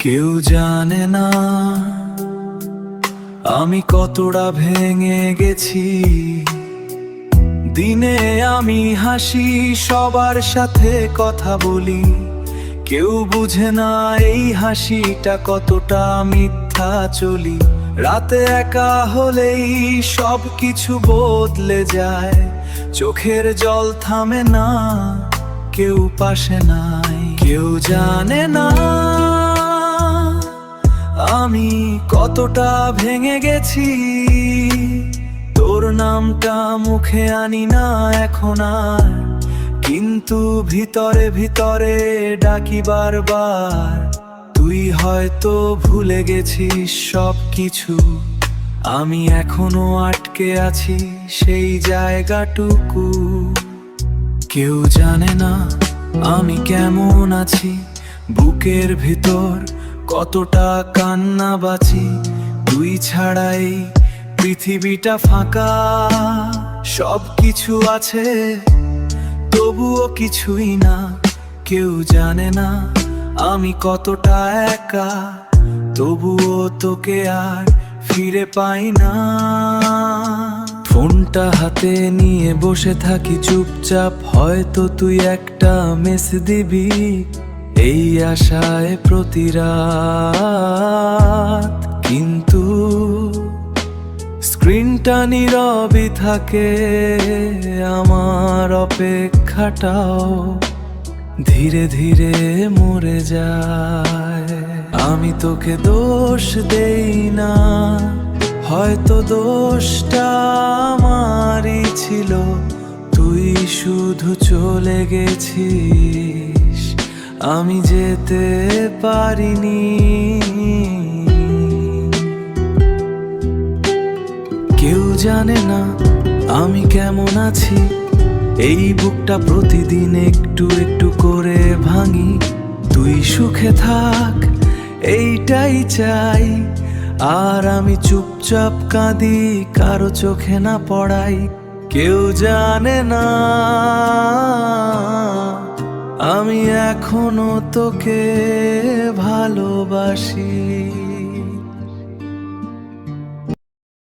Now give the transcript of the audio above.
কেউ জানে না আমি কতটা ভেঙে গেছি। দিনে আমি হাসি, সবার সাথে কথা বলি, কেউ বুঝে না এই হাসিটা কতটা মিথ্যা চলি। রাতে একা হলেই সব কিছু বদলে যায়, চোখের জল থামে না, কেউ পাশে নাই। কেউ জানে না আমি কতটা ভেঙে গেছি। তোর নামটা মুখে আনি না এখন আর, কিন্তু ভিতরে ভিতরে ডাকি বারবার। তুই হয়তো ভুলে গেছিস সব কিছু, আমি এখনো আটকে আছি সেই জায়গাটুকু। কেউ জানে না আমি কেমন আছি, বুকের ভিতর কতটা কান্না বাঁচি। তুই ছাড়াই পৃথিবীটা ফাঁকা, সব কিছু আছে তবুও কিছুই না। কেউ জানে না আমি কতটা একা, তবুও তোকে আর ফিরে পাই না। ফোনটা হাতে নিয়ে বসে থাকি চুপচাপ, হয়তো তুই একটা মেস দিবি, এই আশায় প্রতি রাত। কিন্তু স্ক্রিনটা নীরবই থাকে, আমার অপেক্ষাটাও ধীরে ধীরে মরে যায়। আমি তোকে দোষ দেই না, হয়তো দোষটা আমারই ছিল, তুই শুধু চলে গেছিস, আমি যেতে পারিনি। কেউ জানে না আমি কেমন আছি, এই বুকটা প্রতিদিন একটু একটু করে ভাঙি। তুই সুখে থাক এইটাই চাই, আর আমি চুপচাপ কাঁদি, কারো চোখে না পড়াই। কেউ জানে না আমি এখনো তোকে ভালোবাসি।